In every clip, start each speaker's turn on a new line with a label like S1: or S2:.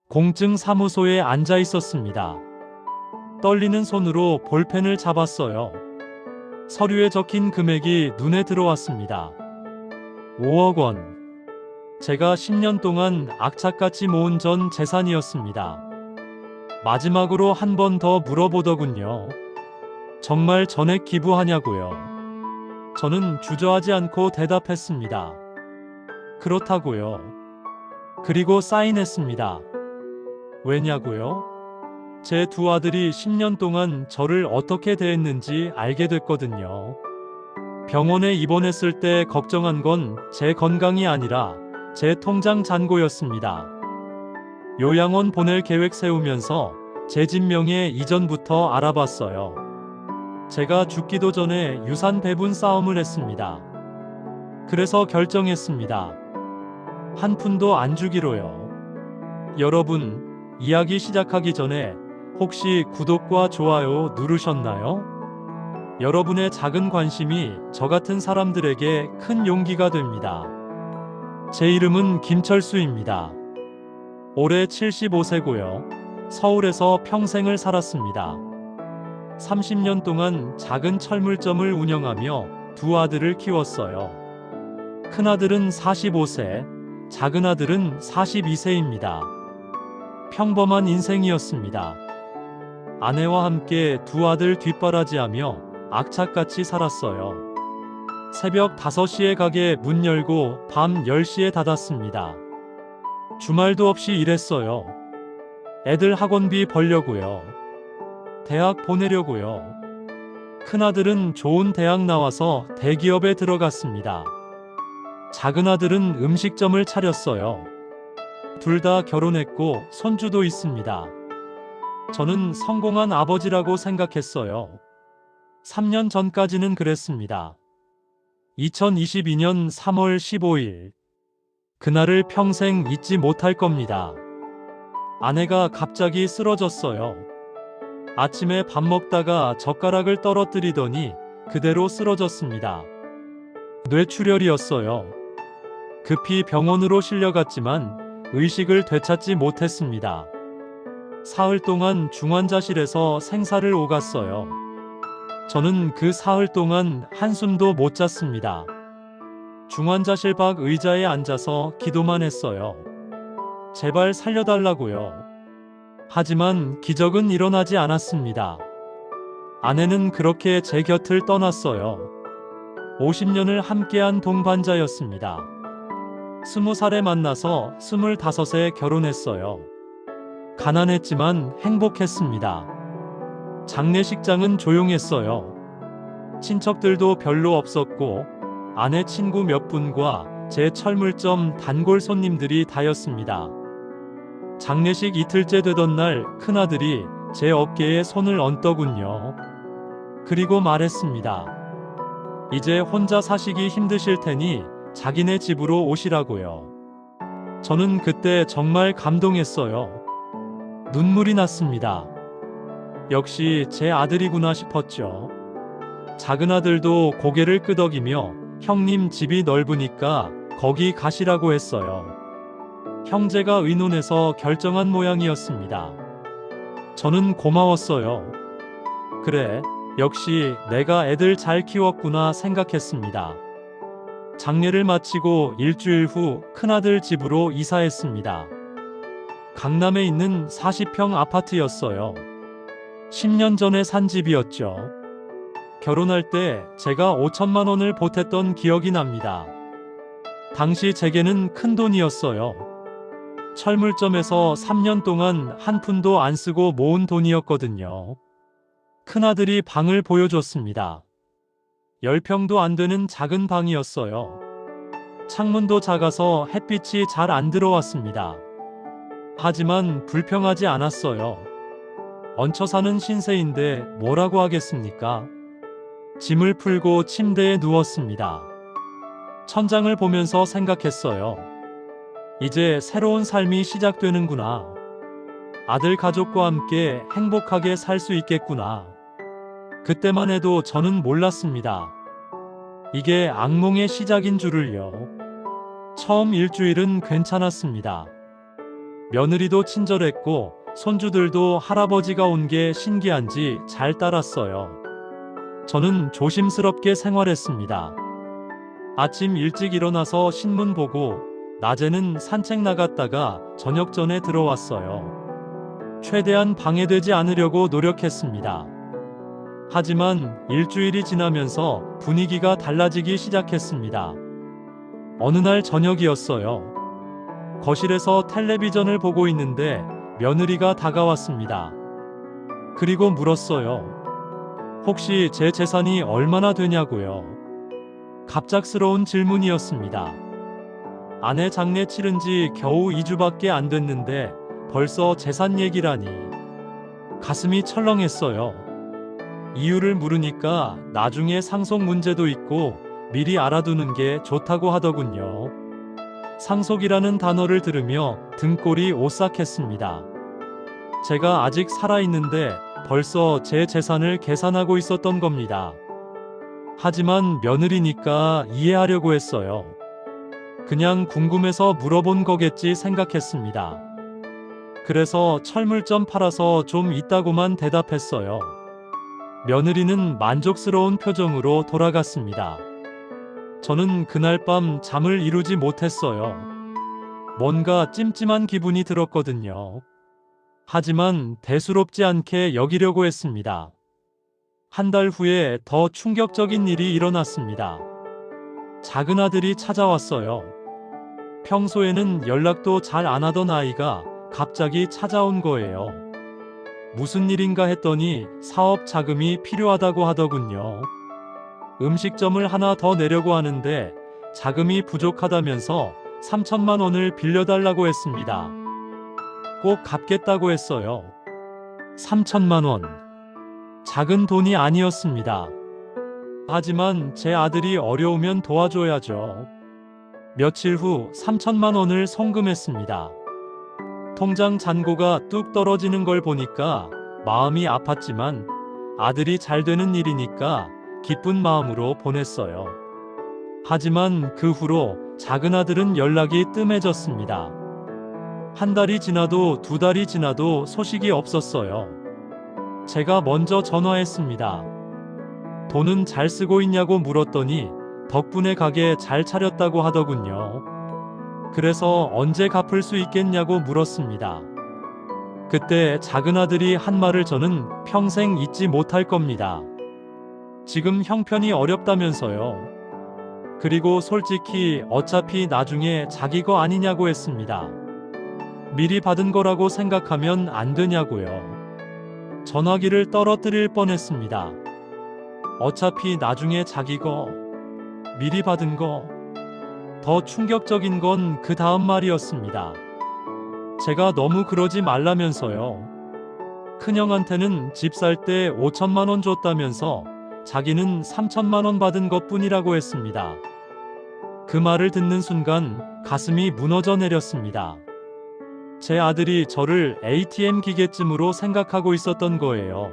S1: 공증 사무소에 앉아 있었습니다. 떨리는 손으로 볼펜을 잡았어요. 서류에 적힌 금액이 눈에 들어왔습니다. 5억 원. 제가 10년 동안 악착같이 모은 전 재산이었습니다. 마지막으로 한 번 더 물어보더군요. 정말 전액 기부하냐고요. 저는 주저하지 않고 대답했습니다. 그렇다고요. 그리고 사인했습니다. 왜냐고요? 제 두 아들이 10년 동안 저를 어떻게 대했는지 알게 됐거든요. 병원에 입원했을 때 걱정한 건 제 건강이 아니라 제 통장 잔고였습니다. 요양원 보낼 계획 세우면서 제 집 명의 이전부터 알아봤어요. 제가 죽기도 전에 유산 배분 싸움을 했습니다. 그래서 결정했습니다. 한 푼도 안 주기로요. 여러분, 이야기 시작하기 전에 혹시 구독과 좋아요 누르셨나요? 여러분의 작은 관심이 저 같은 사람들에게 큰 용기가 됩니다. 제 이름은 김철수입니다. 올해 75세고요. 서울에서 평생을 살았습니다. 30년 동안 작은 철물점을 운영하며 두 아들을 키웠어요. 큰아들은 45세, 작은아들은 42세입니다. 평범한 인생이었습니다. 아내와 함께 두 아들 뒷바라지하며 악착같이 살았어요. 새벽 5시에 가게 문 열고 밤 10시에 닫았습니다. 주말도 없이 일했어요. 애들 학원비 벌려고요. 대학 보내려고요. 큰아들은 좋은 대학 나와서 대기업에 들어갔습니다. 작은아들은 음식점을 차렸어요. 둘 다 결혼했고 손주도 있습니다. 저는 성공한 아버지라고 생각했어요. 3년 전까지는 그랬습니다. 2022년 3월 15일. 그날을 평생 잊지 못할 겁니다. 아내가 갑자기 쓰러졌어요. 아침에 밥 먹다가 젓가락을 떨어뜨리더니 그대로 쓰러졌습니다. 뇌출혈이었어요. 급히 병원으로 실려갔지만 의식을 되찾지 못했습니다. 사흘 동안 중환자실에서 생사를 오갔어요. 저는 그 사흘 동안 한숨도 못 잤습니다. 중환자실 밖 의자에 앉아서 기도만 했어요. 제발 살려달라고요. 하지만 기적은 일어나지 않았습니다. 아내는 그렇게 제 곁을 떠났어요. 50년을 함께한 동반자였습니다. 20살에 만나서 25에 결혼했어요. 가난했지만 행복했습니다. 장례식장은 조용했어요. 친척들도 별로 없었고 아내 친구 몇 분과 제 철물점 단골 손님들이 다였습니다. 장례식 이틀째 되던 날 큰아들이 제 어깨에 손을 얹더군요. 그리고 말했습니다. 이제 혼자 사시기 힘드실 테니 자기네 집으로 오시라고요. 저는 그때 정말 감동했어요. 눈물이 났습니다. 역시 제 아들이구나 싶었죠. 작은아들도 고개를 끄덕이며 형님 집이 넓으니까 거기 가시라고 했어요. 형제가 의논해서 결정한 모양이었습니다. 저는 고마웠어요. 그래, 역시 내가 애들 잘 키웠구나 생각했습니다. 장례를 마치고 일주일 후 큰아들 집으로 이사했습니다. 강남에 있는 40평 아파트였어요. 10년 전에 산 집이었죠. 결혼할 때 제가 5천만 원을 보탰던 기억이 납니다. 당시 제게는 큰 돈이었어요. 철물점에서 3년 동안 한 푼도 안 쓰고 모은 돈이었거든요. 큰아들이 방을 보여줬습니다. 10평도 안 되는 작은 방이었어요. 창문도 작아서 햇빛이 잘 안 들어왔습니다. 하지만 불평하지 않았어요. 얹혀 사는 신세인데 뭐라고 하겠습니까? 짐을 풀고 침대에 누웠습니다. 천장을 보면서 생각했어요. 이제 새로운 삶이 시작되는구나. 아들 가족과 함께 행복하게 살 수 있겠구나. 그때만 해도 저는 몰랐습니다. 이게 악몽의 시작인 줄을요. 처음 일주일은 괜찮았습니다. 며느리도 친절했고 손주들도 할아버지가 온 게 신기한지 잘 따랐어요. 저는 조심스럽게 생활했습니다. 아침 일찍 일어나서 신문 보고 낮에는 산책 나갔다가 저녁 전에 들어왔어요. 최대한 방해되지 않으려고 노력했습니다. 하지만 일주일이 지나면서 분위기가 달라지기 시작했습니다. 어느 날 저녁이었어요. 거실에서 텔레비전을 보고 있는데 며느리가 다가왔습니다. 그리고 물었어요. 혹시 제 재산이 얼마나 되냐고요. 갑작스러운 질문이었습니다. 아내 장례 치른 지 겨우 2주밖에 안 됐는데 벌써 재산 얘기라니. 가슴이 철렁했어요. 이유를 물으니까 나중에 상속 문제도 있고 미리 알아두는 게 좋다고 하더군요. 상속이라는 단어를 들으며 등골이 오싹했습니다. 제가 아직 살아있는데 벌써 제 재산을 계산하고 있었던 겁니다. 하지만 며느리니까 이해하려고 했어요. 그냥 궁금해서 물어본 거겠지 생각했습니다. 그래서 철물점 팔아서 좀 있다고만 대답했어요. 며느리는 만족스러운 표정으로 돌아갔습니다. 저는 그날 밤 잠을 이루지 못했어요. 뭔가 찜찜한 기분이 들었거든요. 하지만 대수롭지 않게 여기려고 했습니다. 한 달 후에 더 충격적인 일이 일어났습니다. 작은 아들이 찾아왔어요. 평소에는 연락도 잘 안 하던 아이가 갑자기 찾아온 거예요. 무슨 일인가 했더니 사업 자금이 필요하다고 하더군요. 음식점을 하나 더 내려고 하는데 자금이 부족하다면서 3천만 원을 빌려달라고 했습니다. 꼭 갚겠다고 했어요. 3천만 원. 작은 돈이 아니었습니다. 하지만 제 아들이 어려우면 도와줘야죠. 며칠 후 3천만 원을 송금했습니다. 통장 잔고가 뚝 떨어지는 걸 보니까 마음이 아팠지만 아들이 잘 되는 일이니까 기쁜 마음으로 보냈어요. 하지만 그 후로 작은 아들은 연락이 뜸해졌습니다. 한 달이 지나도 두 달이 지나도 소식이 없었어요. 제가 먼저 전화했습니다. 돈은 잘 쓰고 있냐고 물었더니 덕분에 가게 잘 차렸다고 하더군요. 그래서 언제 갚을 수 있겠냐고 물었습니다. 그때 작은 아들이 한 말을 저는 평생 잊지 못할 겁니다. 지금 형편이 어렵다면서요. 그리고 솔직히 어차피 나중에 자기 거 아니냐고 했습니다. 미리 받은 거라고 생각하면 안 되냐고요. 전화기를 떨어뜨릴 뻔했습니다. 어차피 나중에 자기 거, 미리 받은 거. 더 충격적인 건 그 다음 말이었습니다. 제가 너무 그러지 말라면서요. 큰형한테는 집 살 때 5천만 원 줬다면서 자기는 3천만 원 받은 것뿐이라고 했습니다. 그 말을 듣는 순간 가슴이 무너져 내렸습니다. 제 아들이 저를 ATM 기계쯤으로 생각하고 있었던 거예요.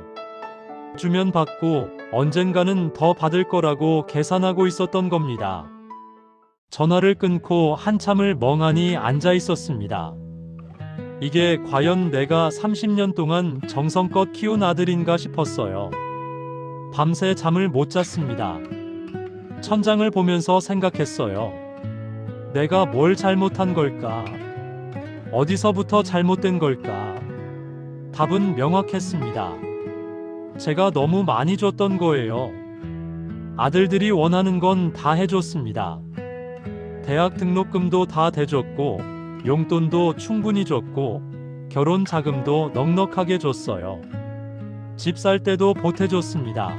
S1: 주면 받고 언젠가는 더 받을 거라고 계산하고 있었던 겁니다. 전화를 끊고 한참을 멍하니 앉아 있었습니다. 이게 과연 내가 30년 동안 정성껏 키운 아들인가 싶었어요. 밤새 잠을 못 잤습니다. 천장을 보면서 생각했어요. 내가 뭘 잘못한 걸까? 어디서부터 잘못된 걸까? 답은 명확했습니다. 제가 너무 많이 줬던 거예요. 아들들이 원하는 건 다 해줬습니다. 대학 등록금도 다 대줬고, 용돈도 충분히 줬고, 결혼 자금도 넉넉하게 줬어요. 집 살 때도 보태줬습니다.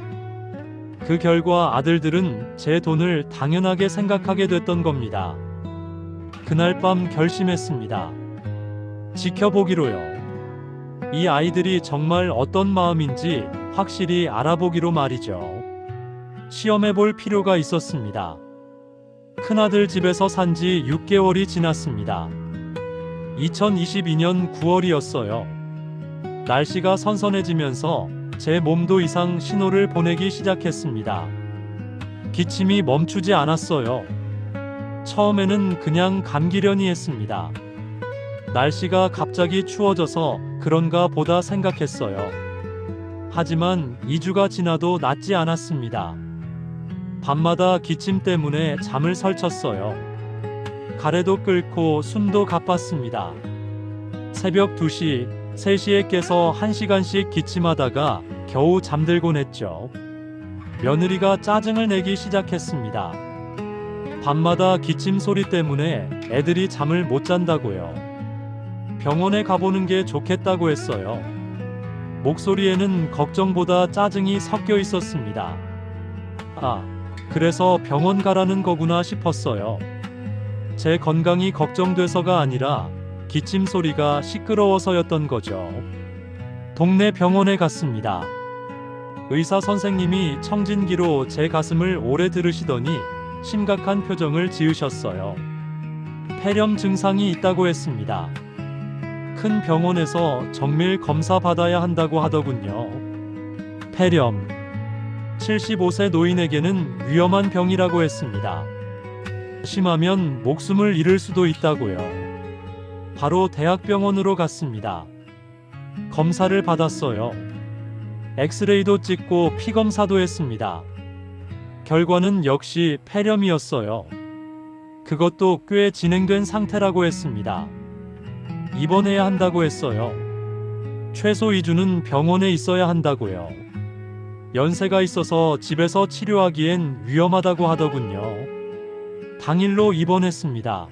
S1: 그 결과 아들들은 제 돈을 당연하게 생각하게 됐던 겁니다. 그날 밤 결심했습니다. 지켜보기로요. 이 아이들이 정말 어떤 마음인지 확실히 알아보기로 말이죠. 시험해볼 필요가 있었습니다. 큰아들 집에서 산 지 6개월이 지났습니다. 2022년 9월이었어요. 날씨가 선선해지면서 제 몸도 이상 신호를 보내기 시작했습니다. 기침이 멈추지 않았어요. 처음에는 그냥 감기려니 했습니다. 날씨가 갑자기 추워져서 그런가 보다 생각했어요. 하지만 2주가 지나도 낫지 않았습니다. 밤마다 기침 때문에 잠을 설쳤어요. 가래도 끓고 숨도 가빴습니다. 새벽 2시, 3시에 깨서 1시간씩 기침하다가 겨우 잠들곤 했죠. 며느리가 짜증을 내기 시작했습니다. 밤마다 기침 소리 때문에 애들이 잠을 못 잔다고요. 병원에 가보는 게 좋겠다고 했어요. 목소리에는 걱정보다 짜증이 섞여 있었습니다. 아, 그래서 병원 가라는 거구나 싶었어요. 제 건강이 걱정돼서가 아니라 기침 소리가 시끄러워서였던 거죠. 동네 병원에 갔습니다. 의사 선생님이 청진기로 제 가슴을 오래 들으시더니 심각한 표정을 지으셨어요. 폐렴 증상이 있다고 했습니다. 큰 병원에서 정밀 검사 받아야 한다고 하더군요. 폐렴. 75세 노인에게는 위험한 병이라고 했습니다. 심하면 목숨을 잃을 수도 있다고요. 바로 대학병원으로 갔습니다. 검사를 받았어요. 엑스레이도 찍고 피검사도 했습니다. 결과는 역시 폐렴이었어요. 그것도 꽤 진행된 상태라고 했습니다. 입원해야 한다고 했어요. 최소 2주는 병원에 있어야 한다고요. 연세가 있어서 집에서 치료하기엔 위험하다고 하더군요. 당일로 입원했습니다.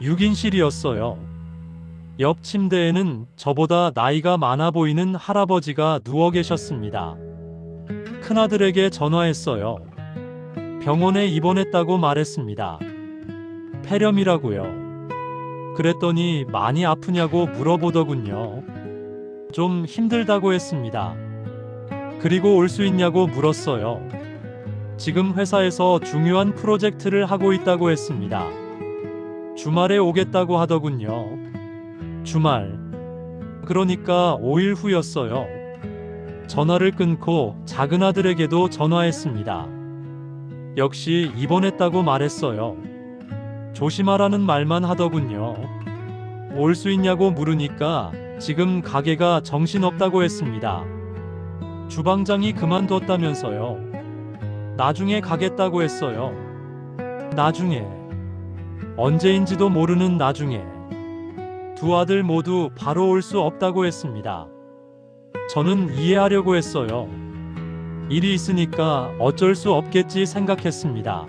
S1: 6인실이었어요. 옆 침대에는 저보다 나이가 많아 보이는 할아버지가 누워 계셨습니다. 큰아들에게 전화했어요. 병원에 입원했다고 말했습니다. 폐렴이라고요. 그랬더니 많이 아프냐고 물어보더군요. 좀 힘들다고 했습니다. 그리고 올 수 있냐고 물었어요. 지금 회사에서 중요한 프로젝트를 하고 있다고 했습니다. 주말에 오겠다고 하더군요. 주말. 그러니까 5일 후였어요. 전화를 끊고 작은아들에게도 전화했습니다. 역시 입원했다고 말했어요. 조심하라는 말만 하더군요. 올 수 있냐고 물으니까 지금 가게가 정신없다고 했습니다. 주방장이 그만뒀다면서요. 나중에 가겠다고 했어요. 나중에. 언제인지도 모르는 나중에. 두 아들 모두 바로 올 수 없다고 했습니다. 저는 이해하려고 했어요. 일이 있으니까 어쩔 수 없겠지 생각했습니다.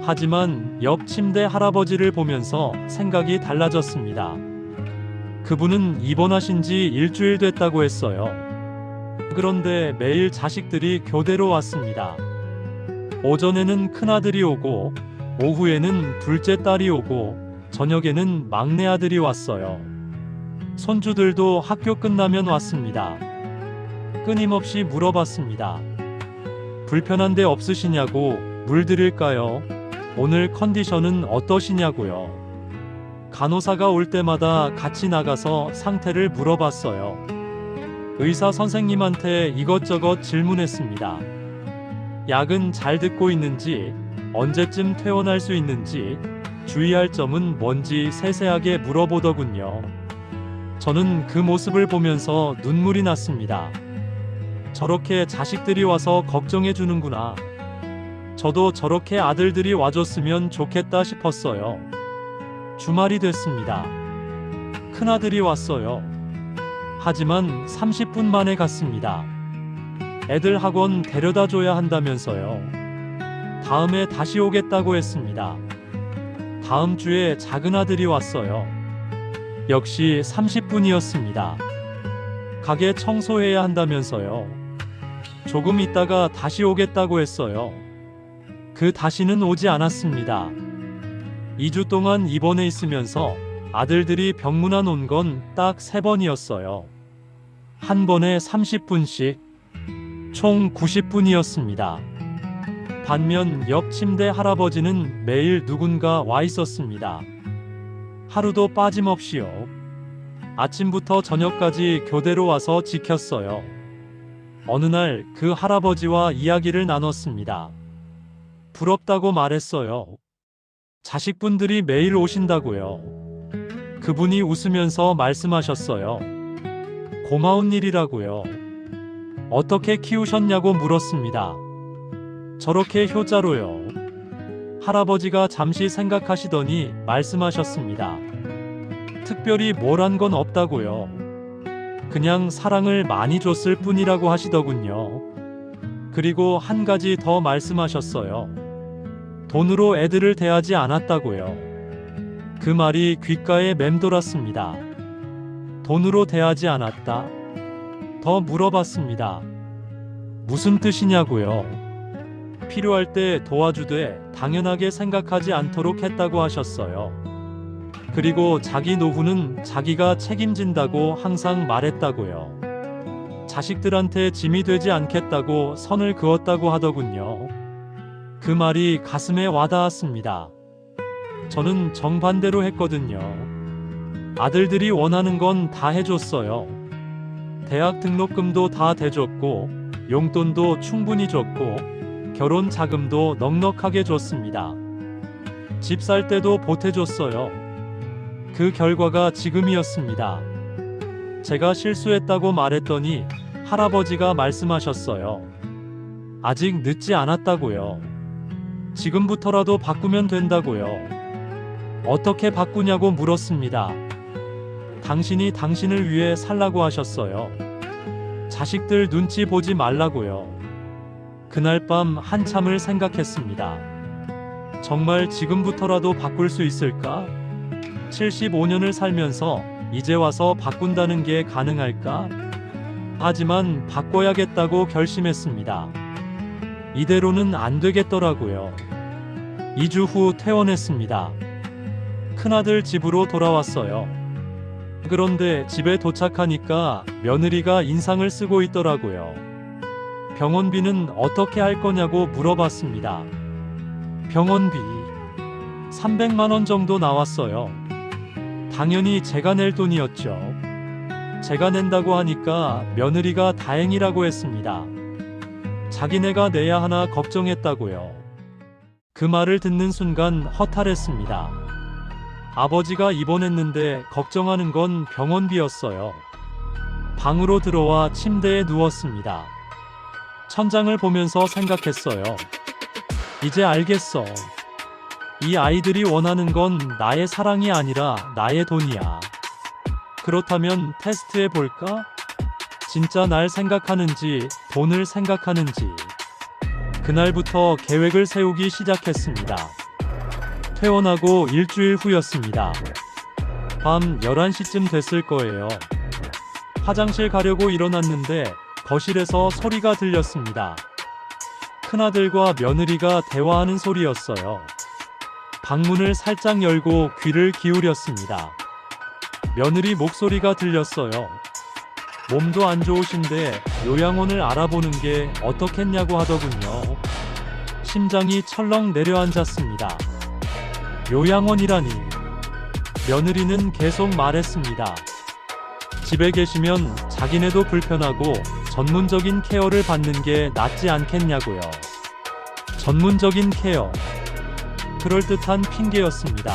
S1: 하지만 옆 침대 할아버지를 보면서 생각이 달라졌습니다. 그분은 입원하신 지 일주일 됐다고 했어요. 그런데 매일 자식들이 교대로 왔습니다. 오전에는 큰아들이 오고, 오후에는 둘째 딸이 오고, 저녁에는 막내 아들이 왔어요. 손주들도 학교 끝나면 왔습니다. 끊임없이 물어봤습니다. 불편한 데 없으시냐고, 물 드릴까요? 오늘 컨디션은 어떠시냐고요. 간호사가 올 때마다 같이 나가서 상태를 물어봤어요. 의사 선생님한테 이것저것 질문했습니다. 약은 잘 듣고 있는지, 언제쯤 퇴원할 수 있는지, 주의할 점은 뭔지 세세하게 물어보더군요. 저는 그 모습을 보면서 눈물이 났습니다. 저렇게 자식들이 와서 걱정해 주는구나. 저도 저렇게 아들들이 와줬으면 좋겠다 싶었어요. 주말이 됐습니다. 큰아들이 왔어요. 하지만 30분 만에 갔습니다. 애들 학원 데려다 줘야 한다면서요. 다음에 다시 오겠다고 했습니다. 다음 주에 작은아들이 왔어요. 역시 30분이었습니다. 가게 청소해야 한다면서요. 조금 있다가 다시 오겠다고 했어요. 그 다시는 오지 않았습니다. 2주 동안 입원해 있으면서 아들들이 병문안 온 건 딱 3번이었어요. 한 번에 30분씩, 총 90분이었습니다. 반면 옆 침대 할아버지는 매일 누군가 와 있었습니다. 하루도 빠짐없이요. 아침부터 저녁까지 교대로 와서 지켰어요. 어느 날 그 할아버지와 이야기를 나눴습니다. 부럽다고 말했어요. 자식분들이 매일 오신다고요. 그분이 웃으면서 말씀하셨어요. 고마운 일이라고요. 어떻게 키우셨냐고 물었습니다. 저렇게 효자로요. 할아버지가 잠시 생각하시더니 말씀하셨습니다. 특별히 뭘 한 건 없다고요. 그냥 사랑을 많이 줬을 뿐이라고 하시더군요. 그리고 한 가지 더 말씀하셨어요. 돈으로 애들을 대하지 않았다고요. 그 말이 귓가에 맴돌았습니다. 돈으로 대하지 않았다? 더 물어봤습니다. 무슨 뜻이냐고요? 필요할 때 도와주되 당연하게 생각하지 않도록 했다고 하셨어요. 그리고 자기 노후는 자기가 책임진다고 항상 말했다고요. 자식들한테 짐이 되지 않겠다고 선을 그었다고 하더군요. 그 말이 가슴에 와닿았습니다. 저는 정반대로 했거든요. 아들들이 원하는 건 다 해줬어요. 대학 등록금도 다 대줬고, 용돈도 충분히 줬고, 결혼 자금도 넉넉하게 줬습니다. 집 살 때도 보태줬어요. 그 결과가 지금이었습니다. 제가 실수했다고 말했더니 할아버지가 말씀하셨어요. 아직 늦지 않았다고요. 지금부터라도 바꾸면 된다고요. 어떻게 바꾸냐고 물었습니다. 당신이 당신을 위해 살라고 하셨어요. 자식들 눈치 보지 말라고요. 그날 밤 한참을 생각했습니다. 정말 지금부터라도 바꿀 수 있을까? 75년을 살면서 이제 와서 바꾼다는 게 가능할까? 하지만 바꿔야겠다고 결심했습니다. 이대로는 안 되겠더라고요. 2주 후 퇴원했습니다. 큰아들 집으로 돌아왔어요. 그런데 집에 도착하니까 며느리가 인상을 쓰고 있더라고요. 병원비는 어떻게 할 거냐고 물어봤습니다. 병원비 300만 원 정도 나왔어요. 당연히 제가 낼 돈이었죠. 제가 낸다고 하니까 며느리가 다행이라고 했습니다. 자기네가 내야 하나 걱정했다고요. 그 말을 듣는 순간 허탈했습니다. 아버지가 입원했는데 걱정하는 건 병원비였어요. 방으로 들어와 침대에 누웠습니다. 천장을 보면서 생각했어요. 이제 알겠어. 이 아이들이 원하는 건 나의 사랑이 아니라 나의 돈이야. 그렇다면 테스트해 볼까? 진짜 날 생각하는지, 돈을 생각하는지. 그날부터 계획을 세우기 시작했습니다. 퇴원하고 일주일 후였습니다. 밤 11시쯤 됐을 거예요. 화장실 가려고 일어났는데 거실에서 소리가 들렸습니다. 큰아들과 며느리가 대화하는 소리였어요. 방문을 살짝 열고 귀를 기울였습니다. 며느리 목소리가 들렸어요. 몸도 안 좋으신데 요양원을 알아보는 게 어떻겠냐고 하더군요. 심장이 철렁 내려앉았습니다. 요양원이라니. 며느리는 계속 말했습니다. 집에 계시면 자기네도 불편하고 전문적인 케어를 받는 게 낫지 않겠냐고요. 전문적인 케어. 그럴듯한 핑계였습니다.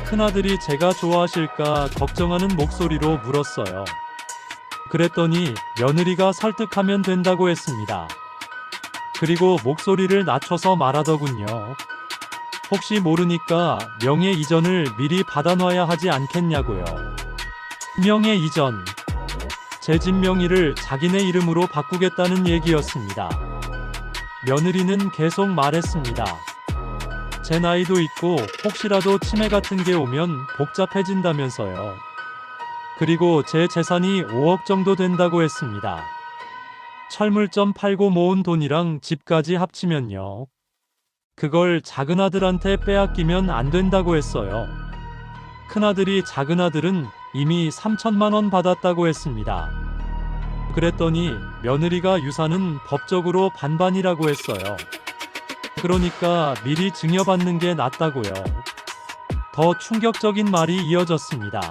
S1: 큰아들이 제가 좋아하실까 걱정하는 목소리로 물었어요. 그랬더니 며느리가 설득하면 된다고 했습니다. 그리고 목소리를 낮춰서 말하더군요. 혹시 모르니까 명예 이전을 미리 받아놔야 하지 않겠냐고요. 명예 이전. 제 집 명의를 자기네 이름으로 바꾸겠다는 얘기였습니다. 며느리는 계속 말했습니다. 제 나이도 있고 혹시라도 치매 같은 게 오면 복잡해진다면서요. 그리고 제 재산이 5억 정도 된다고 했습니다. 철물점 팔고 모은 돈이랑 집까지 합치면요. 그걸 작은아들한테 빼앗기면 안 된다고 했어요. 큰아들이 작은아들은 이미 3천만 원 받았다고 했습니다. 그랬더니 며느리가 유산은 법적으로 반반이라고 했어요. 그러니까 미리 증여받는 게 낫다고요. 더 충격적인 말이 이어졌습니다.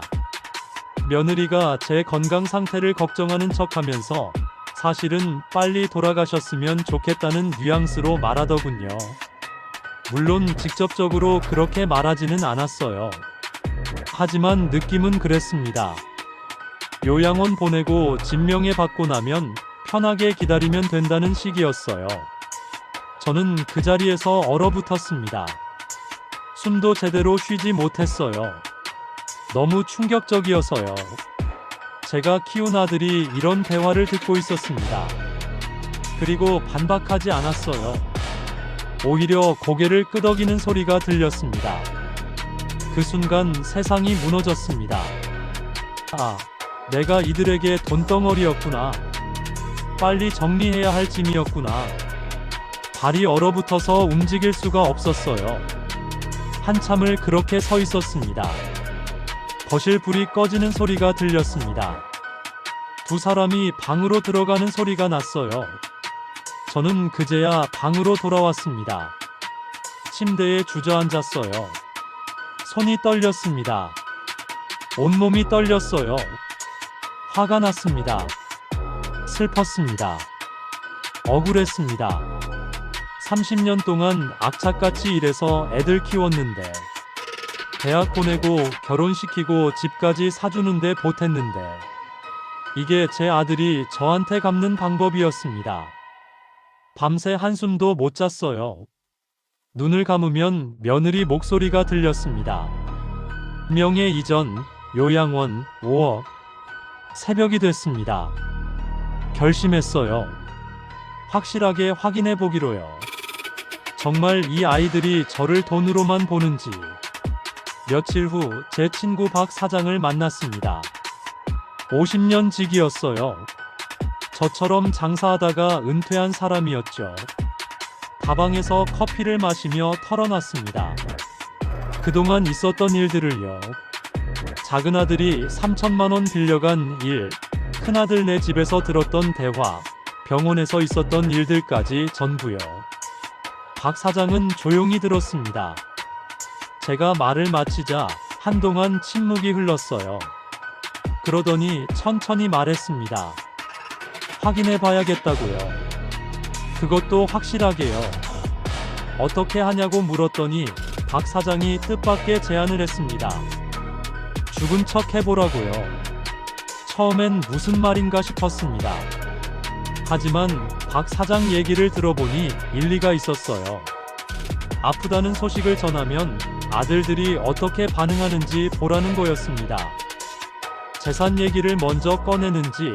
S1: 며느리가 제 건강 상태를 걱정하는 척하면서 사실은 빨리 돌아가셨으면 좋겠다는 뉘앙스로 말하더군요. 물론 직접적으로 그렇게 말하지는 않았어요. 하지만 느낌은 그랬습니다. 요양원 보내고 진명해 받고 나면 편하게 기다리면 된다는 식이었어요. 저는 그 자리에서 얼어붙었습니다. 숨도 제대로 쉬지 못했어요. 너무 충격적이어서요. 제가 키운 아들이 이런 대화를 듣고 있었습니다. 그리고 반박하지 않았어요. 오히려 고개를 끄덕이는 소리가 들렸습니다. 그 순간 세상이 무너졌습니다. 아, 내가 이들에게 돈덩어리였구나. 빨리 정리해야 할 짐이었구나. 발이 얼어붙어서 움직일 수가 없었어요. 한참을 그렇게 서 있었습니다. 거실 불이 꺼지는 소리가 들렸습니다. 두 사람이 방으로 들어가는 소리가 났어요. 저는 그제야 방으로 돌아왔습니다. 침대에 주저앉았어요. 손이 떨렸습니다. 온몸이 떨렸어요. 화가 났습니다. 슬펐습니다. 억울했습니다. 30년 동안 악착같이 일해서 애들 키웠는데, 대학 보내고 결혼시키고 집까지 사주는데 보탰는데, 이게 제 아들이 저한테 갚는 방법이었습니다. 밤새 한숨도 못 잤어요. 눈을 감으면 며느리 목소리가 들렸습니다. 명예 이전, 요양원, 5억. 새벽이 됐습니다. 결심했어요. 확실하게 확인해 보기로요. 정말 이 아이들이 저를 돈으로만 보는지. 며칠 후 제 친구 박 사장을 만났습니다. 50년 직이었어요. 저처럼 장사하다가 은퇴한 사람이었죠. 다방에서 커피를 마시며 털어놨습니다. 그동안 있었던 일들을요. 작은 아들이 3천만 원 빌려간 일, 큰아들네 집에서 들었던 대화, 병원에서 있었던 일들까지 전부요. 박 사장은 조용히 들었습니다. 제가 말을 마치자 한동안 침묵이 흘렀어요. 그러더니 천천히 말했습니다. 확인해 봐야겠다고요. 그것도 확실하게요. 어떻게 하냐고 물었더니 박 사장이 뜻밖의 제안을 했습니다. 죽은 척 해보라고요. 처음엔 무슨 말인가 싶었습니다. 하지만 박 사장 얘기를 들어보니 일리가 있었어요. 아프다는 소식을 전하면 아들들이 어떻게 반응하는지 보라는 거였습니다. 재산 얘기를 먼저 꺼내는지,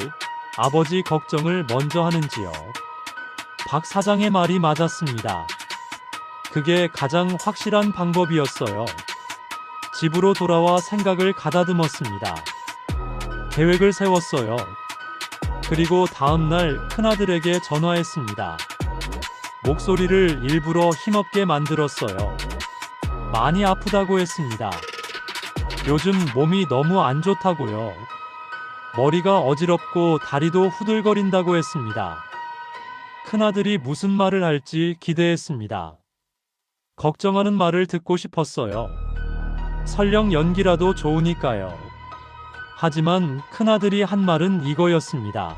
S1: 아버지 걱정을 먼저 하는지요. 박 사장의 말이 맞았습니다. 그게 가장 확실한 방법이었어요. 집으로 돌아와 생각을 가다듬었습니다. 계획을 세웠어요. 그리고 다음날 큰아들에게 전화했습니다. 목소리를 일부러 힘없게 만들었어요. 많이 아프다고 했습니다. 요즘 몸이 너무 안 좋다고요. 머리가 어지럽고 다리도 후들거린다고 했습니다. 큰아들이 무슨 말을 할지 기대했습니다. 걱정하는 말을 듣고 싶었어요. 설령 연기라도 좋으니까요. 하지만 큰아들이 한 말은 이거였습니다.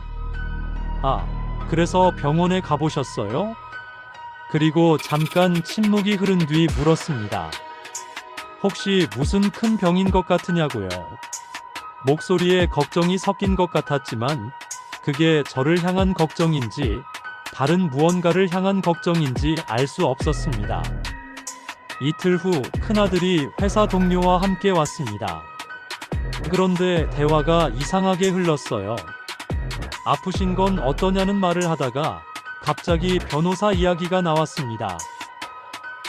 S1: 아, 그래서 병원에 가보셨어요? 그리고 잠깐 침묵이 흐른 뒤 물었습니다. 혹시 무슨 큰 병인 것 같으냐고요. 목소리에 걱정이 섞인 것 같았지만 그게 저를 향한 걱정인지 다른 무언가를 향한 걱정인지 알 수 없었습니다. 이틀 후 큰아들이 회사 동료와 함께 왔습니다. 그런데 대화가 이상하게 흘렀어요. 아프신 건 어떠냐는 말을 하다가 갑자기 변호사 이야기가 나왔습니다.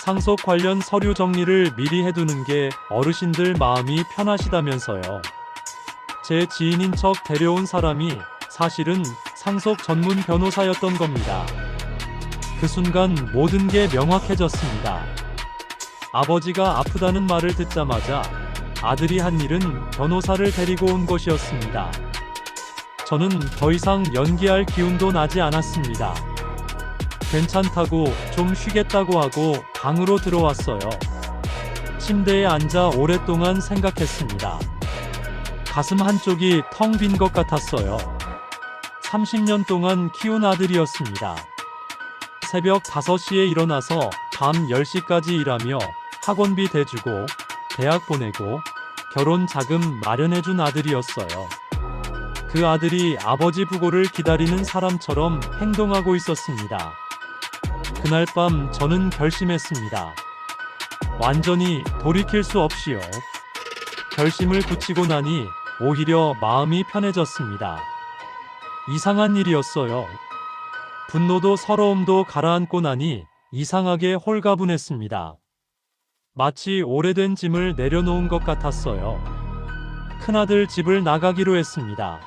S1: 상속 관련 서류 정리를 미리 해두는 게 어르신들 마음이 편하시다면서요. 제 지인인 척 데려온 사람이 사실은 상속 전문 변호사였던 겁니다. 그 순간 모든 게 명확해졌습니다. 아버지가 아프다는 말을 듣자마자 아들이 한 일은 변호사를 데리고 온 것이었습니다. 저는 더 이상 연기할 기운도 나지 않았습니다. 괜찮다고 좀 쉬겠다고 하고 방으로 들어왔어요. 침대에 앉아 오랫동안 생각했습니다. 가슴 한쪽이 텅 빈 것 같았어요. 30년 동안 키운 아들이었습니다. 새벽 5시에 일어나서 밤 10시까지 일하며 학원비 대주고 대학 보내고 결혼 자금 마련해준 아들이었어요. 그 아들이 아버지 부고를 기다리는 사람처럼 행동하고 있었습니다. 그날 밤 저는 결심했습니다. 완전히 돌이킬 수 없이요. 결심을 굳히고 나니 오히려 마음이 편해졌습니다. 이상한 일이었어요. 분노도 서러움도 가라앉고 나니 이상하게 홀가분했습니다. 마치 오래된 짐을 내려놓은 것 같았어요. 큰아들 집을 나가기로 했습니다.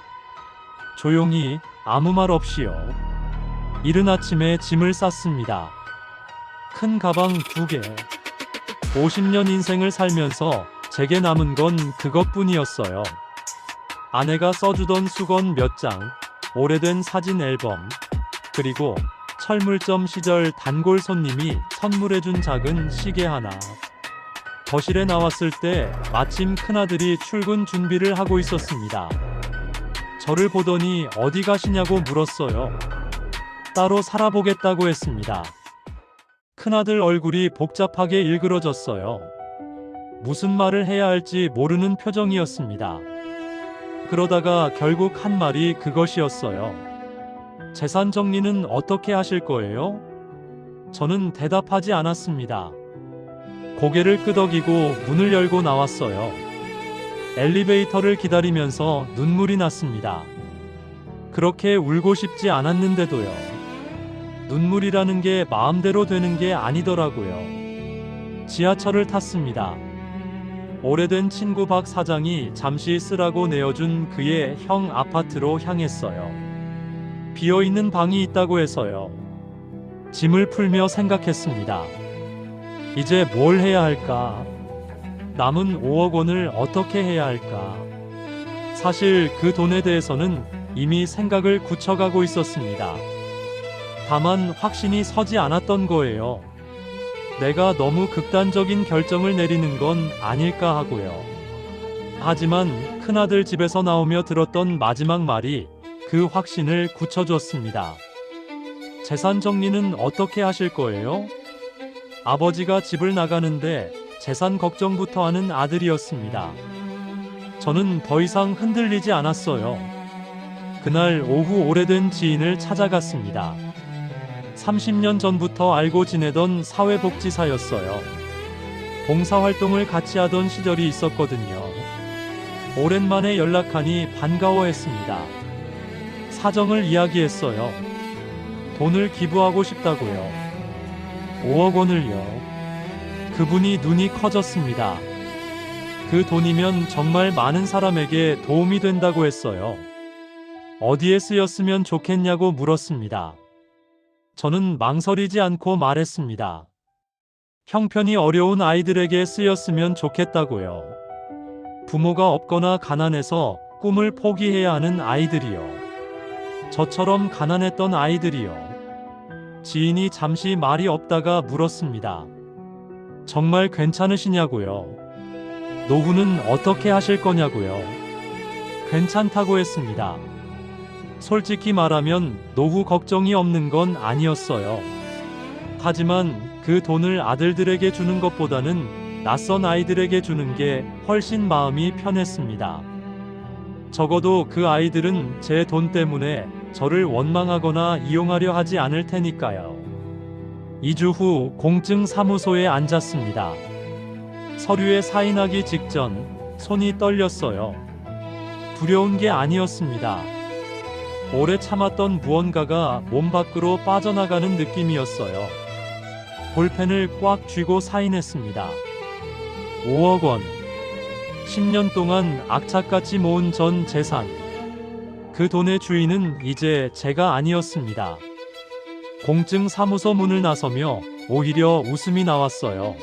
S1: 조용히 아무 말 없이요. 이른 아침에 짐을 쌌습니다. 큰 가방 2개. 50년 인생을 살면서 제게 남은 건 그것뿐이었어요. 아내가 써주던 수건 몇 장, 오래된 사진 앨범, 그리고 철물점 시절 단골 손님이 선물해준 작은 시계 하나. 거실에 나왔을 때 마침 큰아들이 출근 준비를 하고 있었습니다. 저를 보더니 어디 가시냐고 물었어요. 따로 살아보겠다고 했습니다. 큰아들 얼굴이 복잡하게 일그러졌어요. 무슨 말을 해야 할지 모르는 표정이었습니다. 그러다가 결국 한 말이 그것이었어요. 재산 정리는 어떻게 하실 거예요? 저는 대답하지 않았습니다. 고개를 끄덕이고 문을 열고 나왔어요. 엘리베이터를 기다리면서 눈물이 났습니다. 그렇게 울고 싶지 않았는데도요. 눈물이라는 게 마음대로 되는 게 아니더라고요. 지하철을 탔습니다. 오래된 친구 박 사장이 잠시 쓰라고 내어준 그의 형 아파트로 향했어요. 비어있는 방이 있다고 해서요. 짐을 풀며 생각했습니다. 이제 뭘 해야 할까? 남은 5억 원을 어떻게 해야 할까? 사실 그 돈에 대해서는 이미 생각을 굳혀가고 있었습니다. 다만 확신이 서지 않았던 거예요. 내가 너무 극단적인 결정을 내리는 건 아닐까 하고요. 하지만 큰아들 집에서 나오며 들었던 마지막 말이 그 확신을 굳혀줬습니다. 재산 정리는 어떻게 하실 거예요? 아버지가 집을 나가는데 재산 걱정부터 하는 아들이었습니다. 저는 더 이상 흔들리지 않았어요. 그날 오후 오래된 지인을 찾아갔습니다. 30년 전부터 알고 지내던 사회복지사였어요. 봉사활동을 같이 하던 시절이 있었거든요. 오랜만에 연락하니 반가워했습니다. 사정을 이야기했어요. 돈을 기부하고 싶다고요. 5억 원을요. 그분이 눈이 커졌습니다. 그 돈이면 정말 많은 사람에게 도움이 된다고 했어요. 어디에 쓰였으면 좋겠냐고 물었습니다. 저는 망설이지 않고 말했습니다. 형편이 어려운 아이들에게 쓰였으면 좋겠다고요. 부모가 없거나 가난해서 꿈을 포기해야 하는 아이들이요. 저처럼 가난했던 아이들이요. 지인이 잠시 말이 없다가 물었습니다. 정말 괜찮으시냐고요? 노후는 어떻게 하실 거냐고요? 괜찮다고 했습니다. 솔직히 말하면 노후 걱정이 없는 건 아니었어요. 하지만 그 돈을 아들들에게 주는 것보다는 낯선 아이들에게 주는 게 훨씬 마음이 편했습니다. 적어도 그 아이들은 제 돈 때문에 저를 원망하거나 이용하려 하지 않을 테니까요. 2주 후 공증 사무소에 앉았습니다. 서류에 사인하기 직전 손이 떨렸어요. 두려운 게 아니었습니다. 오래 참았던 무언가가 몸 밖으로 빠져나가는 느낌이었어요. 볼펜을 꽉 쥐고 사인했습니다. 5억 원. 10년 동안 악착같이 모은 전 재산. 그 돈의 주인은 이제 제가 아니었습니다. 공증 사무소 문을 나서며 오히려 웃음이 나왔어요.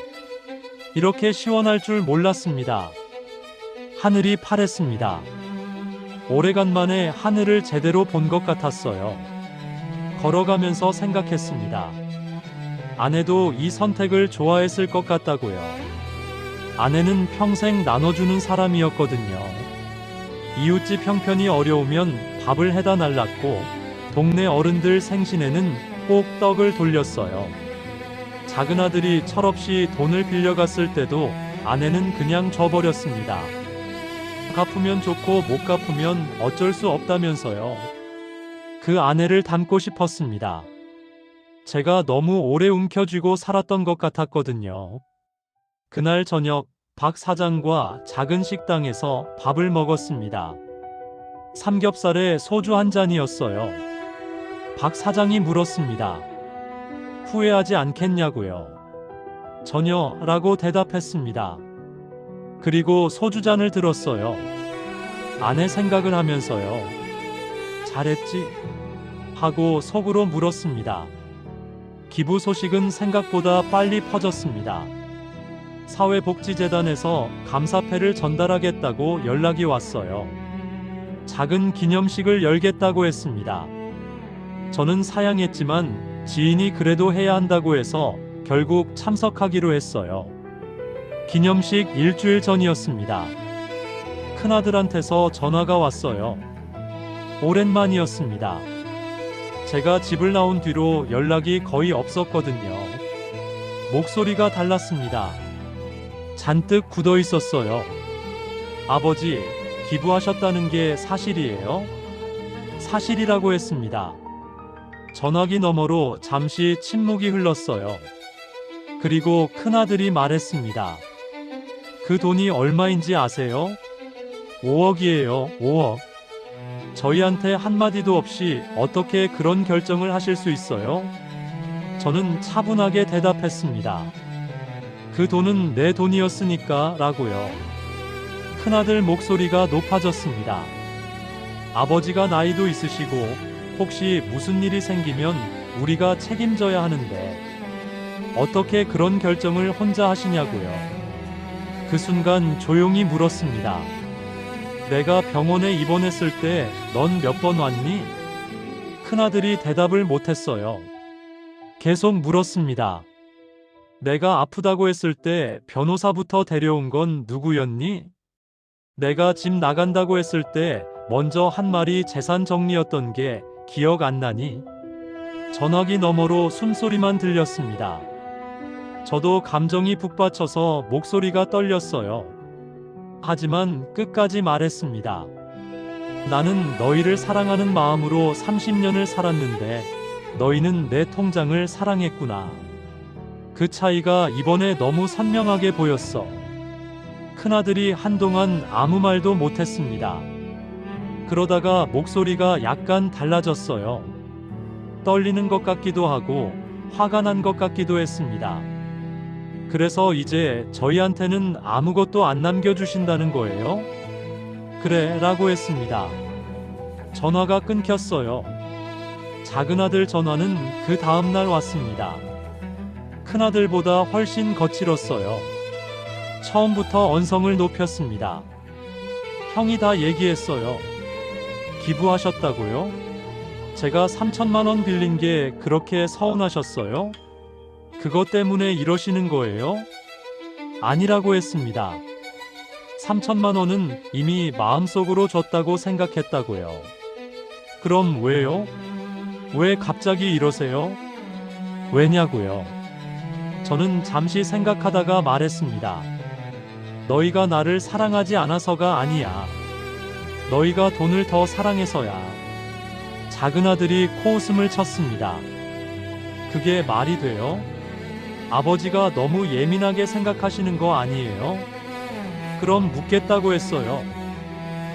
S1: 이렇게 시원할 줄 몰랐습니다. 하늘이 파랬습니다. 오래간만에 하늘을 제대로 본 것 같았어요. 걸어가면서 생각했습니다. 아내도 이 선택을 좋아했을 것 같다고요. 아내는 평생 나눠주는 사람이었거든요. 이웃집 형편이 어려우면 밥을 해다 날랐고 동네 어른들 생신에는 꼭 떡을 돌렸어요. 작은 아들이 철없이 돈을 빌려갔을 때도 아내는 그냥 줘버렸습니다. 갚으면 좋고 못 갚으면 어쩔 수 없다면서요. 그 아내를 닮고 싶었습니다. 제가 너무 오래 움켜쥐고 살았던 것 같았거든요. 그날 저녁 박 사장과 작은 식당에서 밥을 먹었습니다. 삼겹살에 소주 한 잔이었어요. 박 사장이 물었습니다. 후회하지 않겠냐고요. 전혀라고 대답했습니다. 그리고 소주잔을 들었어요. 아내 생각을 하면서요. 잘했지? 하고 속으로 물었습니다. 기부 소식은 생각보다 빨리 퍼졌습니다. 사회복지재단에서 감사패를 전달하겠다고 연락이 왔어요. 작은 기념식을 열겠다고 했습니다. 저는 사양했지만 지인이 그래도 해야 한다고 해서 결국 참석하기로 했어요. 기념식 일주일 전이었습니다. 큰아들한테서 전화가 왔어요. 오랜만이었습니다. 제가 집을 나온 뒤로 연락이 거의 없었거든요. 목소리가 달랐습니다. 잔뜩 굳어 있었어요. 아버지, 기부하셨다는 게 사실이에요? 사실이라고 했습니다. 전화기 너머로 잠시 침묵이 흘렀어요. 그리고 큰아들이 말했습니다. 그 돈이 얼마인지 아세요? 5억이에요, 5억. 저희한테 한마디도 없이 어떻게 그런 결정을 하실 수 있어요? 저는 차분하게 대답했습니다. 그 돈은 내 돈이었으니까 라고요. 큰아들 목소리가 높아졌습니다. 아버지가 나이도 있으시고 혹시 무슨 일이 생기면 우리가 책임져야 하는데 어떻게 그런 결정을 혼자 하시냐고요. 그 순간 조용히 물었습니다. 내가 병원에 입원했을 때 넌 몇 번 왔니? 큰아들이 대답을 못했어요. 계속 물었습니다. 내가 아프다고 했을 때 변호사부터 데려온 건 누구였니? 내가 집 나간다고 했을 때 먼저 한 말이 재산 정리였던 게 기억 안 나니? 전화기 너머로 숨소리만 들렸습니다. 저도 감정이 북받쳐서 목소리가 떨렸어요. 하지만 끝까지 말했습니다. 나는 너희를 사랑하는 마음으로 30년을 살았는데 너희는 내 통장을 사랑했구나. 그 차이가 이번에 너무 선명하게 보였어. 큰아들이 한동안 아무 말도 못했습니다. 그러다가 목소리가 약간 달라졌어요. 떨리는 것 같기도 하고 화가 난 것 같기도 했습니다. 그래서 이제 저희한테는 아무것도 안 남겨주신다는 거예요? 그래, 라고 했습니다. 전화가 끊겼어요. 작은아들 전화는 그 다음날 왔습니다. 큰아들보다 훨씬 거칠었어요. 처음부터 언성을 높였습니다. 형이 다 얘기했어요. 기부하셨다고요? 제가 3천만 원 빌린 게 그렇게 서운하셨어요? 그것 때문에 이러시는 거예요? 아니라고 했습니다. 3천만 원은 이미 마음속으로 줬다고 생각했다고요. 그럼 왜요? 왜 갑자기 이러세요? 왜냐고요? 저는 잠시 생각하다가 말했습니다. 너희가 나를 사랑하지 않아서가 아니야. 너희가 돈을 더 사랑해서야. 작은아들이 코웃음을 쳤습니다. 그게 말이 돼요? 아버지가 너무 예민하게 생각하시는 거 아니에요? 그럼 묻겠다고 했어요.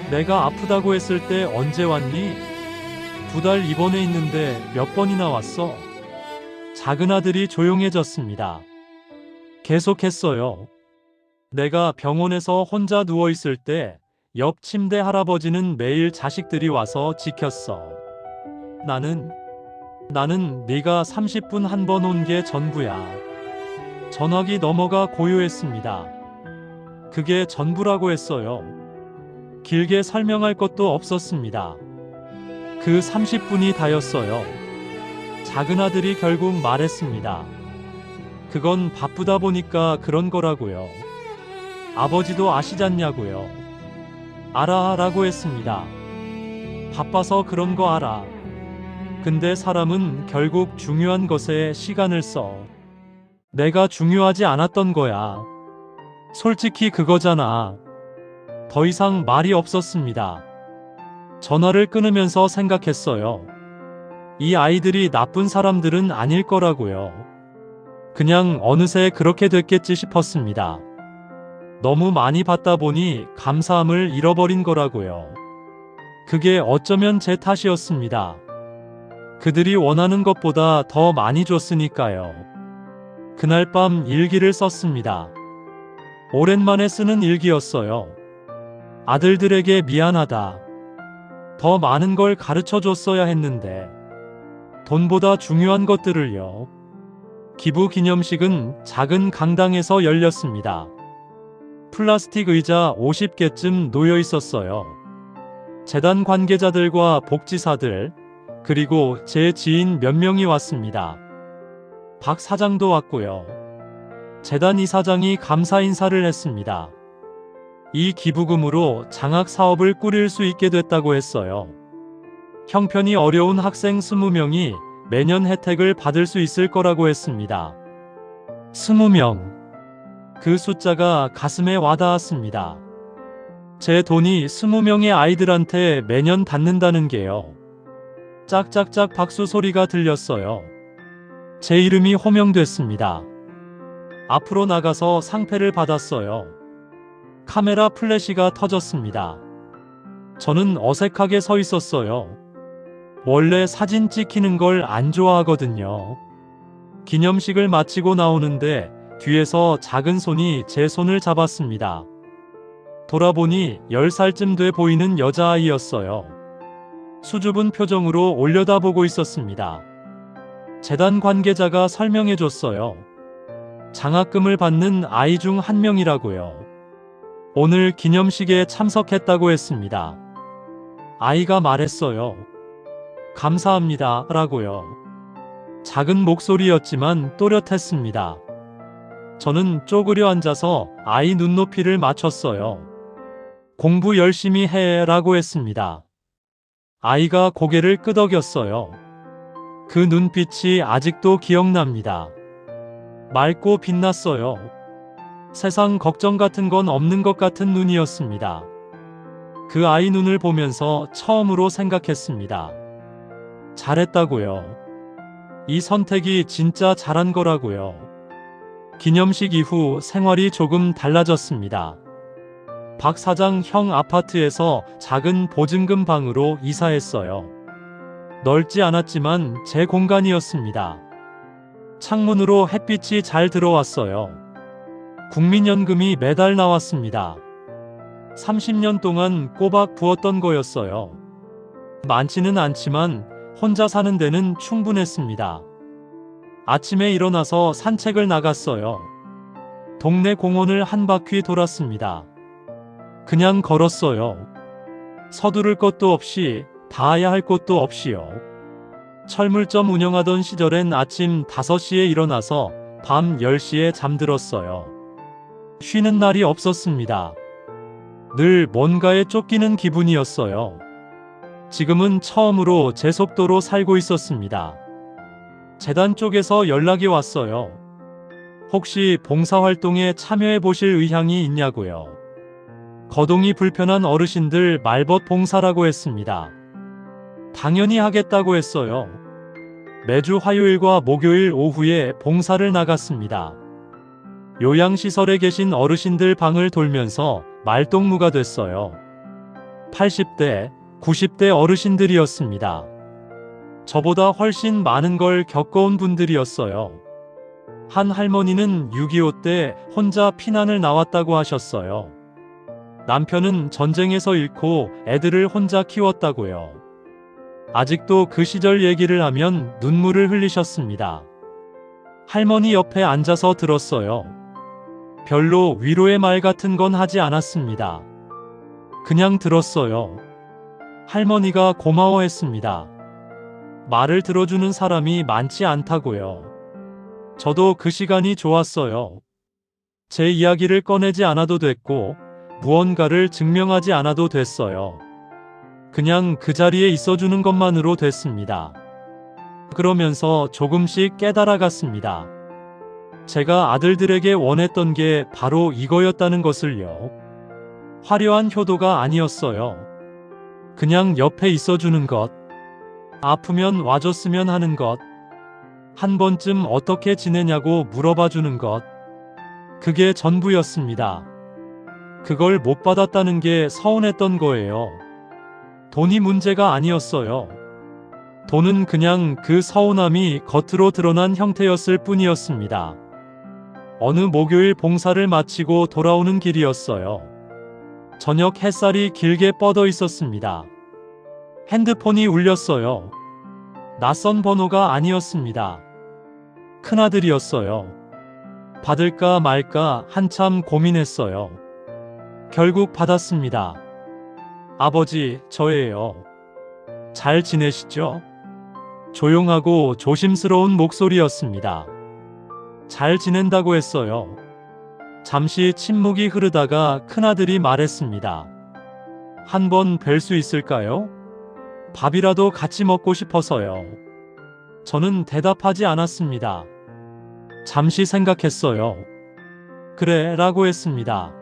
S1: 내가 아프다고 했을 때 언제 왔니? 2달 입원해 있는데 몇 번이나 왔어? 작은아들이 조용해졌습니다. 계속했어요. 내가 병원에서 혼자 누워있을 때 옆 침대 할아버지는 매일 자식들이 와서 지켰어. 나는 네가 30분 한 번 온 게 전부야. 전화기 넘어가 고요했습니다. 그게 전부라고 했어요. 길게 설명할 것도 없었습니다. 그 30분이 다였어요. 작은아들이 결국 말했습니다. 그건 바쁘다 보니까 그런 거라고요. 아버지도 아시잖냐고요. 알아 라고 했습니다. 바빠서 그런 거 알아. 근데 사람은 결국 중요한 것에 시간을 써. 내가 중요하지 않았던 거야. 솔직히 그거잖아. 더 이상 말이 없었습니다. 전화를 끊으면서 생각했어요. 이 아이들이 나쁜 사람들은 아닐 거라고요. 그냥 어느새 그렇게 됐겠지 싶었습니다. 너무 많이 받다 보니 감사함을 잃어버린 거라고요. 그게 어쩌면 제 탓이었습니다. 그들이 원하는 것보다 더 많이 줬으니까요. 그날 밤 일기를 썼습니다. 오랜만에 쓰는 일기였어요. 아들들에게 미안하다. 더 많은 걸 가르쳐 줬어야 했는데. 돈보다 중요한 것들을요. 기부 기념식은 작은 강당에서 열렸습니다. 플라스틱 의자 50개쯤 놓여 있었어요. 재단 관계자들과 복지사들, 그리고 제 지인 몇 명이 왔습니다. 박 사장도 왔고요. 재단 이사장이 감사 인사를 했습니다. 이 기부금으로 장학 사업을 꾸릴 수 있게 됐다고 했어요. 형편이 어려운 학생 20명이 매년 혜택을 받을 수 있을 거라고 했습니다. 20명. 그 숫자가 가슴에 와닿았습니다. 제 돈이 20명의 아이들한테 매년 닿는다는 게요. 짝짝짝 박수 소리가 들렸어요. 제 이름이 호명됐습니다. 앞으로 나가서 상패를 받았어요. 카메라 플래시가 터졌습니다. 저는 어색하게 서 있었어요. 원래 사진 찍히는 걸 안 좋아하거든요. 기념식을 마치고 나오는데 뒤에서 작은 손이 제 손을 잡았습니다. 돌아보니 10살쯤 돼 보이는 여자아이였어요. 수줍은 표정으로 올려다보고 있었습니다. 재단 관계자가 설명해줬어요. 장학금을 받는 아이 중 한 명이라고요. 오늘 기념식에 참석했다고 했습니다. 아이가 말했어요. 감사합니다 라고요. 작은 목소리였지만 또렷했습니다. 저는 쪼그려 앉아서 아이 눈높이를 맞췄어요. 공부 열심히 해 라고 했습니다. 아이가 고개를 끄덕였어요. 그 눈빛이 아직도 기억납니다. 맑고 빛났어요. 세상 걱정 같은 건 없는 것 같은 눈이었습니다. 그 아이 눈을 보면서 처음으로 생각했습니다. 잘했다고요. 이 선택이 진짜 잘한 거라고요. 기념식 이후 생활이 조금 달라졌습니다. 박 사장 형 아파트에서 작은 보증금 방으로 이사했어요. 넓지 않았지만 제 공간이었습니다. 창문으로 햇빛이 잘 들어왔어요. 국민연금이 매달 나왔습니다. 30년 동안 꼬박 부었던 거였어요. 많지는 않지만 혼자 사는 데는 충분했습니다. 아침에 일어나서 산책을 나갔어요. 동네 공원을 한 바퀴 돌았습니다. 그냥 걸었어요. 서두를 것도 없이 닿아야 할 곳도 없이요. 철물점 운영하던 시절엔 아침 5시에 일어나서 밤 10시에 잠들었어요. 쉬는 날이 없었습니다. 늘 뭔가에 쫓기는 기분이었어요. 지금은 처음으로 제 속도로 살고 있었습니다. 재단 쪽에서 연락이 왔어요. 혹시 봉사활동에 참여해 보실 의향이 있냐고요. 거동이 불편한 어르신들 말벗 봉사라고 했습니다. 당연히 하겠다고 했어요. 매주 화요일과 목요일 오후에 봉사를 나갔습니다. 요양시설에 계신 어르신들 방을 돌면서 말동무가 됐어요. 80대, 90대 어르신들이었습니다. 저보다 훨씬 많은 걸 겪어온 분들이었어요. 한 할머니는 6.25 때 혼자 피난을 나왔다고 하셨어요. 남편은 전쟁에서 잃고 애들을 혼자 키웠다고요. 아직도 그 시절 얘기를 하면 눈물을 흘리셨습니다. 할머니 옆에 앉아서 들었어요. 별로 위로의 말 같은 건 하지 않았습니다. 그냥 들었어요. 할머니가 고마워했습니다. 말을 들어주는 사람이 많지 않다고요. 저도 그 시간이 좋았어요. 제 이야기를 꺼내지 않아도 됐고 무언가를 증명하지 않아도 됐어요. 그냥 그 자리에 있어주는 것만으로 됐습니다. 그러면서 조금씩 깨달아갔습니다. 제가 아들들에게 원했던 게 바로 이거였다는 것을요. 화려한 효도가 아니었어요. 그냥 옆에 있어주는 것, 아프면 와줬으면 하는 것, 한 번쯤 어떻게 지내냐고 물어봐 주는 것, 그게 전부였습니다. 그걸 못 받았다는 게 서운했던 거예요. 돈이 문제가 아니었어요. 돈은 그냥 그 서운함이 겉으로 드러난 형태였을 뿐이었습니다. 어느 목요일 봉사를 마치고 돌아오는 길이었어요. 저녁 햇살이 길게 뻗어 있었습니다. 핸드폰이 울렸어요. 낯선 번호가 아니었습니다. 큰아들이었어요. 받을까 말까 한참 고민했어요. 결국 받았습니다. 아버지, 저예요. 잘 지내시죠? 조용하고 조심스러운 목소리였습니다. 잘 지낸다고 했어요. 잠시 침묵이 흐르다가 큰아들이 말했습니다. 한번 뵐 수 있을까요? 밥이라도 같이 먹고 싶어서요. 저는 대답하지 않았습니다. 잠시 생각했어요. 그래, 라고 했습니다.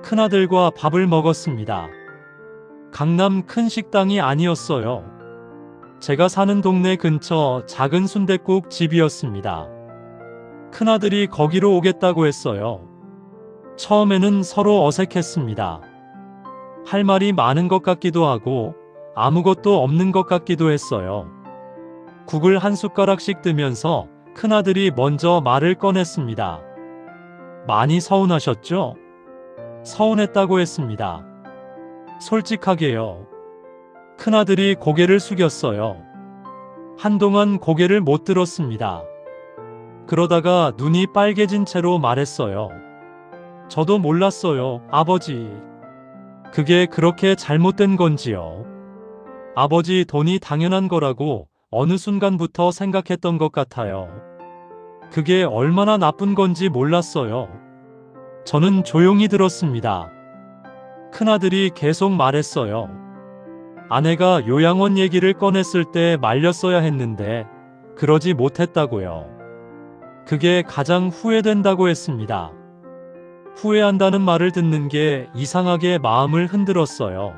S1: 큰아들과 밥을 먹었습니다. 강남 큰 식당이 아니었어요. 제가 사는 동네 근처 작은 순댓국 집이었습니다. 큰아들이 거기로 오겠다고 했어요. 처음에는 서로 어색했습니다. 할 말이 많은 것 같기도 하고 아무것도 없는 것 같기도 했어요. 국을 한 숟가락씩 뜨면서 큰아들이 먼저 말을 꺼냈습니다. 많이 서운하셨죠? 서운했다고 했습니다. 솔직하게요. 큰아들이 고개를 숙였어요. 한동안 고개를 못 들었습니다. 그러다가 눈이 빨개진 채로 말했어요. 저도 몰랐어요, 아버지. 그게 그렇게 잘못된 건지요. 아버지, 돈이 당연한 거라고 어느 순간부터 생각했던 것 같아요. 그게 얼마나 나쁜 건지 몰랐어요. 저는 조용히 들었습니다. 큰아들이 계속 말했어요. 아내가 요양원 얘기를 꺼냈을 때 말렸어야 했는데 그러지 못했다고요. 그게 가장 후회된다고 했습니다. 후회한다는 말을 듣는 게 이상하게 마음을 흔들었어요.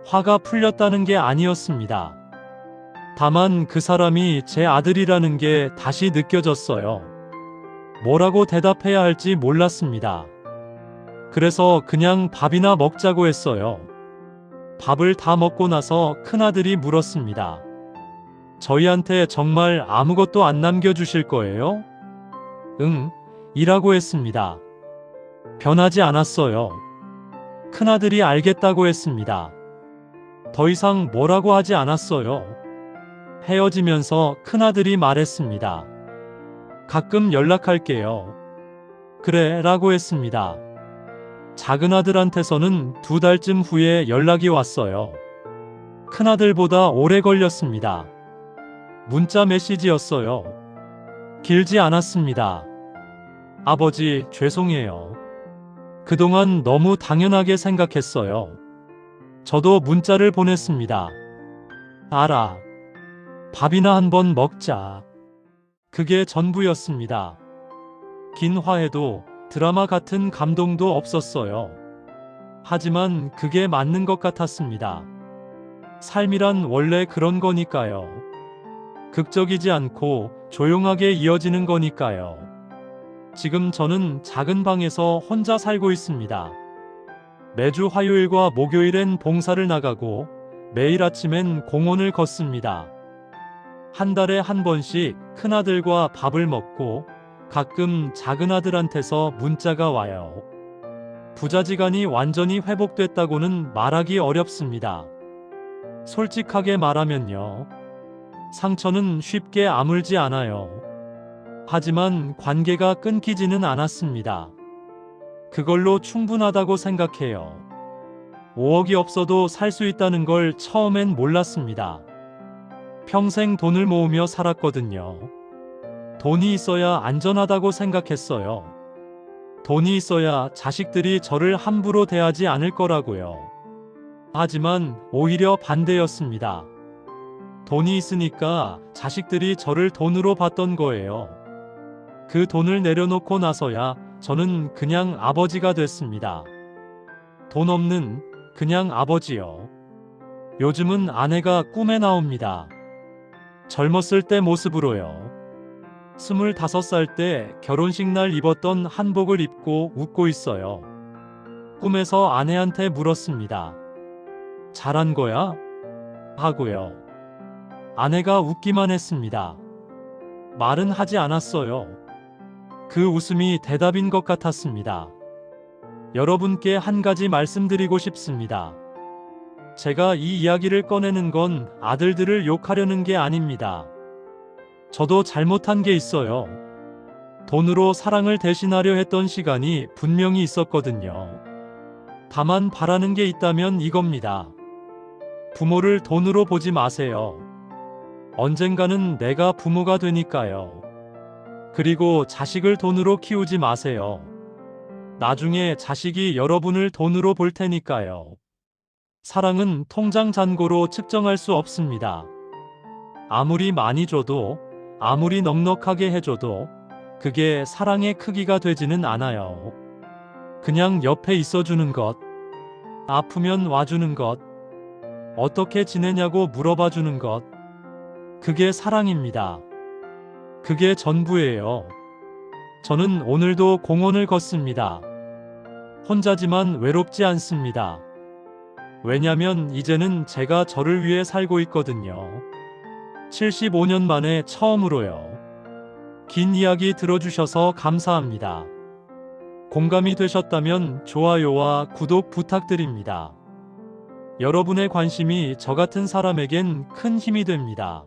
S1: 화가 풀렸다는 게 아니었습니다. 다만 그 사람이 제 아들이라는 게 다시 느껴졌어요. 뭐라고 대답해야 할지 몰랐습니다. 그래서 그냥 밥이나 먹자고 했어요. 밥을 다 먹고 나서 큰아들이 물었습니다. 저희한테 정말 아무것도 안 남겨주실 거예요? 응, 이라고 했습니다. 변하지 않았어요. 큰아들이 알겠다고 했습니다. 더 이상 뭐라고 하지 않았어요. 헤어지면서 큰아들이 말했습니다. 가끔 연락할게요. 그래, 라고 했습니다. 작은아들한테서는 2달쯤 후에 연락이 왔어요. 큰아들보다 오래 걸렸습니다. 문자 메시지였어요. 길지 않았습니다. 아버지, 죄송해요. 그동안 너무 당연하게 생각했어요. 저도 문자를 보냈습니다. 알아. 밥이나 한번 먹자. 그게 전부였습니다. 긴 화해도 드라마 같은 감동도 없었어요. 하지만 그게 맞는 것 같았습니다. 삶이란 원래 그런 거니까요. 극적이지 않고 조용하게 이어지는 거니까요. 지금 저는 작은 방에서 혼자 살고 있습니다. 매주 화요일과 목요일엔 봉사를 나가고 매일 아침엔 공원을 걷습니다. 한 달에 한 번씩 큰아들과 밥을 먹고 가끔 작은아들한테서 문자가 와요. 부자지간이 완전히 회복됐다고는 말하기 어렵습니다. 솔직하게 말하면요. 상처는 쉽게 아물지 않아요. 하지만 관계가 끊기지는 않았습니다. 그걸로 충분하다고 생각해요. 5억이 없어도 살 수 있다는 걸 처음엔 몰랐습니다. 평생 돈을 모으며 살았거든요. 돈이 있어야 안전하다고 생각했어요. 돈이 있어야 자식들이 저를 함부로 대하지 않을 거라고요. 하지만 오히려 반대였습니다. 돈이 있으니까 자식들이 저를 돈으로 봤던 거예요. 그 돈을 내려놓고 나서야 저는 그냥 아버지가 됐습니다. 돈 없는 그냥 아버지요. 요즘은 아내가 꿈에 나옵니다. 젊었을 때 모습으로요. 25살 때 결혼식 날 입었던 한복을 입고 웃고 있어요. 꿈에서 아내한테 물었습니다. 잘한 거야? 하고요. 아내가 웃기만 했습니다. 말은 하지 않았어요. 그 웃음이 대답인 것 같았습니다. 여러분께 한 가지 말씀드리고 싶습니다. 제가 이 이야기를 꺼내는 건 아들들을 욕하려는 게 아닙니다. 저도 잘못한 게 있어요. 돈으로 사랑을 대신하려 했던 시간이 분명히 있었거든요. 다만 바라는 게 있다면 이겁니다. 부모를 돈으로 보지 마세요. 언젠가는 내가 부모가 되니까요. 그리고 자식을 돈으로 키우지 마세요. 나중에 자식이 여러분을 돈으로 볼 테니까요. 사랑은 통장 잔고로 측정할 수 없습니다. 아무리 많이 줘도, 아무리 넉넉하게 해줘도 그게 사랑의 크기가 되지는 않아요. 그냥 옆에 있어주는 것, 아프면 와주는 것, 어떻게 지내냐고 물어봐주는 것, 그게 사랑입니다. 그게 전부예요. 저는 오늘도 공원을 걷습니다. 혼자지만 외롭지 않습니다. 왜냐면 이제는 제가 저를 위해 살고 있거든요. 75년 만에 처음으로요. 긴 이야기 들어주셔서 감사합니다. 공감이 되셨다면 좋아요와 구독 부탁드립니다. 여러분의 관심이 저 같은 사람에겐 큰 힘이 됩니다.